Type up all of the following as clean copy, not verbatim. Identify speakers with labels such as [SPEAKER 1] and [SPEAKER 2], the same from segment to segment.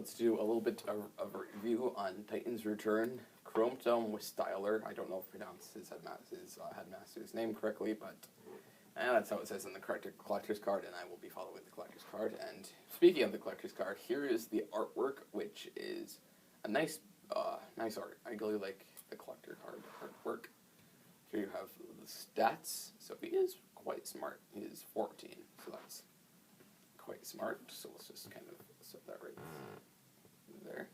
[SPEAKER 1] let's do a little bit of a review on Titan's Return-Chromedome with Styler. I don't know if I pronounced his headmaster's name correctly, but that's how it says in the collector's card, and I will be following the collector's card. And speaking of the collector's card, here is the artwork, which is a nice art. I really like the collector card artwork. Here you have the stats. So he is quite smart. He is 14, so that's quite smart. So let's just kind of set that right there.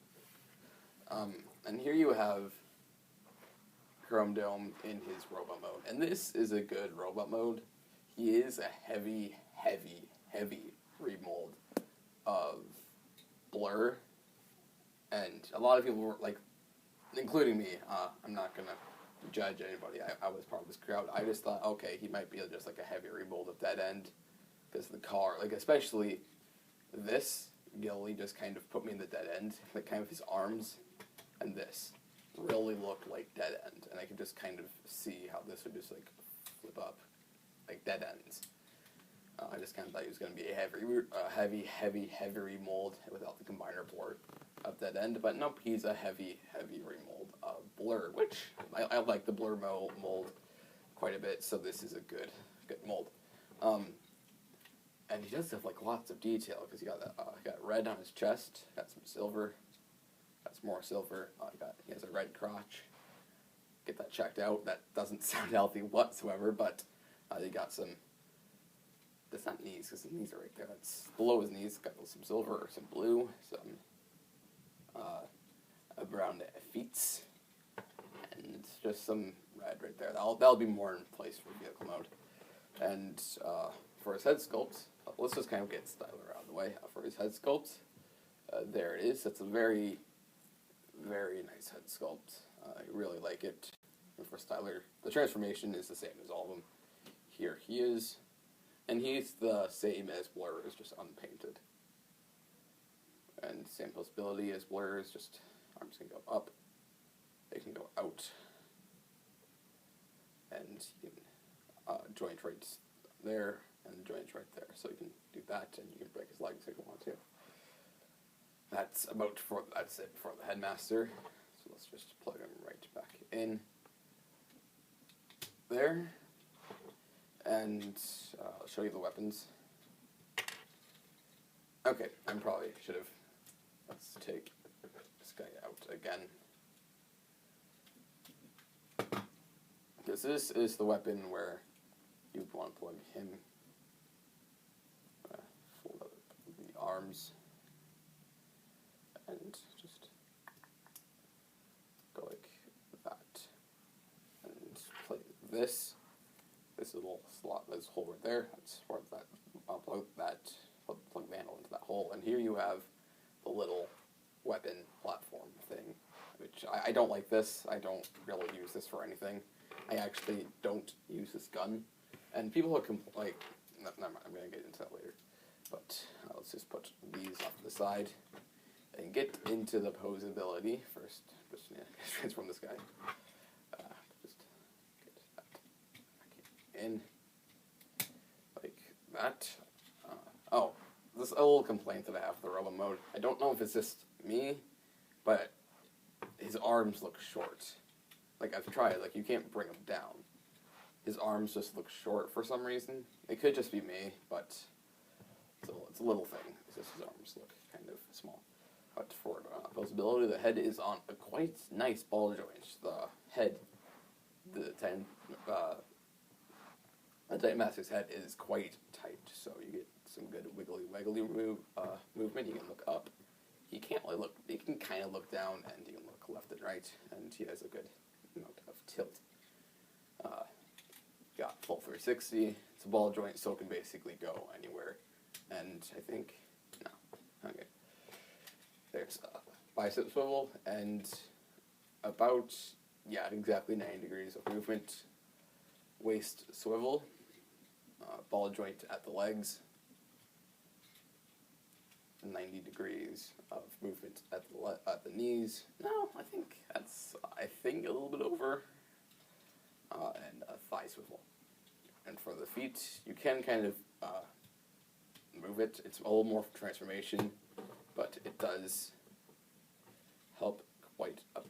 [SPEAKER 1] And here you have Chromedome in his robot mode. And this is a good robot mode. He is a heavy remold of Blur. And a lot of people were like, including me, I'm not going to judge anybody. I was part of this crowd. I just thought, okay, he might be just like a heavy remold of Dead End. Because the car, like especially this, Gilly just kind of put me in the Dead End. Like kind of his arms and this really looked like Dead End. And I could just kind of see how this would just like flip up like Dead Ends. I just kind of thought he was going to be a heavy remold without the combiner port of Dead End. But nope, he's a heavy remold of Blur, which I like the Blur mold quite a bit. So this is a good mold. And he does have like lots of detail because he got got red on his chest, got some silver, got some more silver. He has a red crotch. Get that checked out. That doesn't sound healthy whatsoever, but he got some. That's not knees because his knees are right there. That's below his knees. Got some silver or some blue, some brown feet, and just some red right there. That'll be more in place for vehicle mode. And for his head sculpt, let's just kind of get Styler out of the way. For his head sculpt, there it is. That's a very nice head sculpt. I really like it. And for Styler, the transformation is the same as all of them. Here he is, and he's the same as Blur, is just unpainted. And same possibility as Blur, is just arms can go up, they can go out, and you can joint right there and the joints right there. So you can do that, and you can break his legs if you want to. That's it for the headmaster. So let's just plug him right back in there, and I'll show you the weapons. Okay, let's take this guy out again. Because this is the weapon where you want to plug him. Fold up the arms and just go like that. And play this little slot, this hole right there. That's for that. I'll plug the handle into that hole. And here you have the little weapon platform thing, which I don't like this. I don't really use this for anything. I actually don't use this gun. And people who never mind, I'm going to get into that later. But let's just put these off to the side and get into the posability first. Just transform this guy. Just get that back in like that. This is a little complaint that I have with the robot mode. I don't know if it's just me, but his arms look short. Like I've tried, like you can't bring them down. His arms just look short for some reason. It could just be me, but it's a little thing. It's just his arms look kind of small. But for posability, the head is on a quite nice ball joint. The head, the Titan Master's head is quite tight, so you get some good wiggly movement. You can look up. He can't really look. He can kind of look down, and he can look left and right, and he has a good amount of tilt. Got full 360. It's a ball joint, so it can basically go anywhere. And I think okay. There's a bicep swivel and about exactly 90 degrees of movement. Waist swivel. Ball joint at the legs. 90 degrees of movement at the knees. No, I think that's a little bit over. And a thigh swivel. And for the feet, you can kind of move it. It's a little more transformation, but it does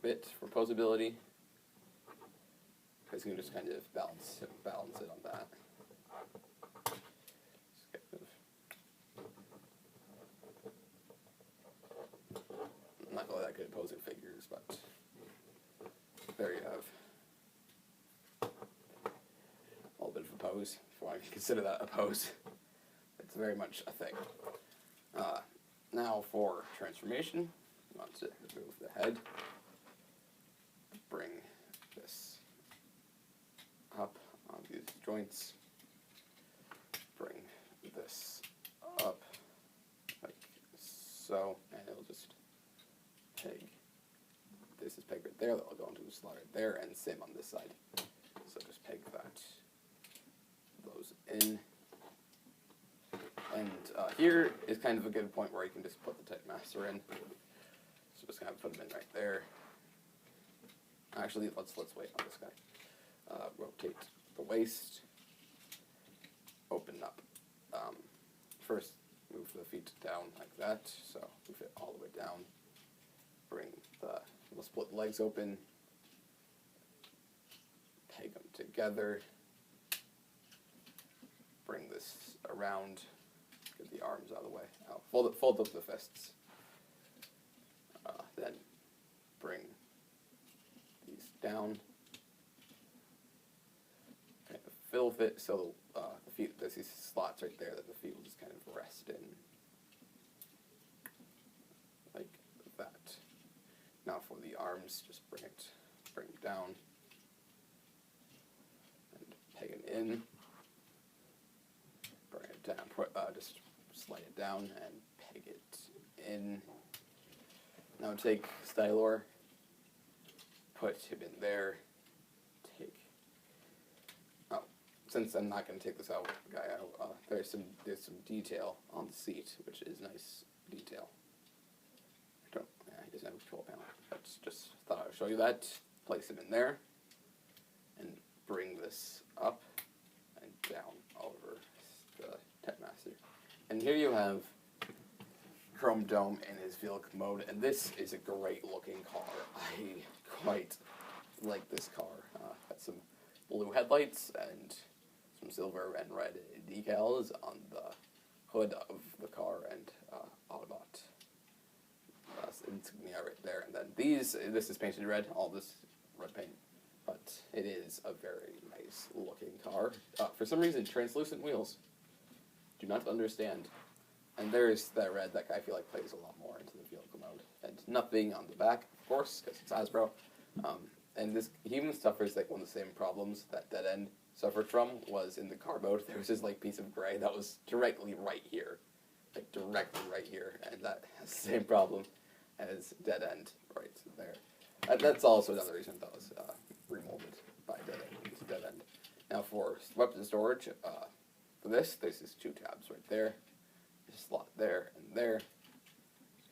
[SPEAKER 1] bit for posability, because you can just kind of balance it on that. I'm not really that good at posing figures, but there you have a little bit of a pose, if you want to consider that a pose. It's very much a thing. Now for transformation, you want to remove the head, bring this up on these joints, bring this up like so, and it'll just peg. This is pegged right there, that'll go into the slot right there, and same on this side. So just peg those in. And here is kind of a good point where you can just put the type master in. So just kind of put them in right there. Actually, let's wait on this guy. Rotate the waist. Open up. First, move the feet down like that. So move it all the way down. We'll split the legs open. Peg them together. Bring this around. Get the arms out of the way. Fold up the fists. Then bring these down. Kind of fill it so the feet, there's these slots right there that the feet will just kind of rest in. Like that. Now for the arms, just bring it down. And peg it in. Bring it down. Just slide it down and peg it in. Now take Stylor, put him in there. Since I'm not going to take this out, guy out, there's some detail on the seat, which is nice detail. He doesn't have a control panel. That's just thought I would show you that. Place him in there, and bring this up and down over the Typemaster. And here you have Chromedome in his vehicle mode, and this is a great looking car. I quite like this car. Got some blue headlights and some silver and red decals on the hood of the car and Autobot insignia right there. And then this is painted red, all this red paint, but it is a very nice looking car. For some reason, translucent wheels. Do not understand. And there's that red that I feel like plays a lot more into the vehicle mode. And nothing on the back, of course, because it's Hasbro. And this even suffers like one of the same problems that Dead End suffered from was in the car mode. There was this like piece of gray that was directly right here. Like directly right here. And that has the same problem as Dead End right there. That's also another reason that was remolded by Dead End to Dead End. Now for weapon storage, for this, there's these two tabs right there. Just slot there and there.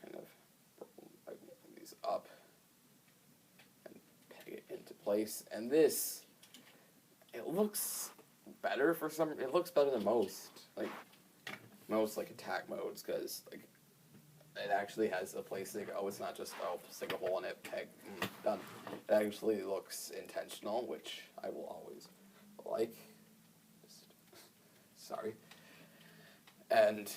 [SPEAKER 1] Kind of open these up and peg it into place. And this, it looks better for some. It looks better than most like attack modes, because like it actually has a place to go. It's not just stick a hole in it, peg, done. It actually looks intentional, which I will always like. Sorry. And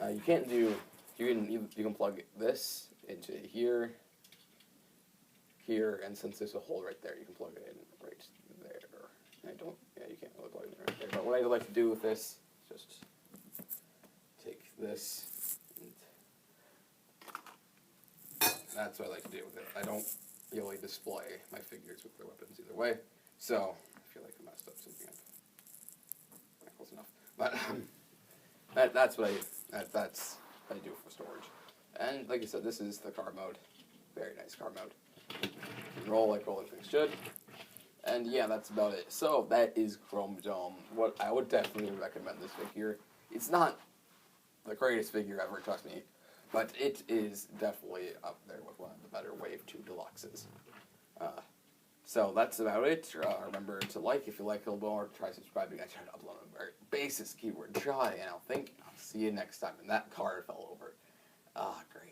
[SPEAKER 1] you can plug this into here, and since there's a hole right there, you can plug it in right there. You can't really plug it in right there. But what I like to do with this is just take this, and that's what I like to do with it. I don't really display my figures with their weapons either way, so I feel like I messed up something up. Not close enough. But that's what I do for storage. And like I said, this is the car mode. Very nice car mode. You can roll like rolling things should. And yeah, that's about it. So that is Chromedome. What I would definitely recommend this figure. It's not the greatest figure ever, trust me, but it is definitely up there with one of the better Wave 2 Deluxes. So that's about it. Remember to like if you like a little more. Try subscribing. I try to upload a very basis keyword try, and I'll see you next time. And that card fell over. Great.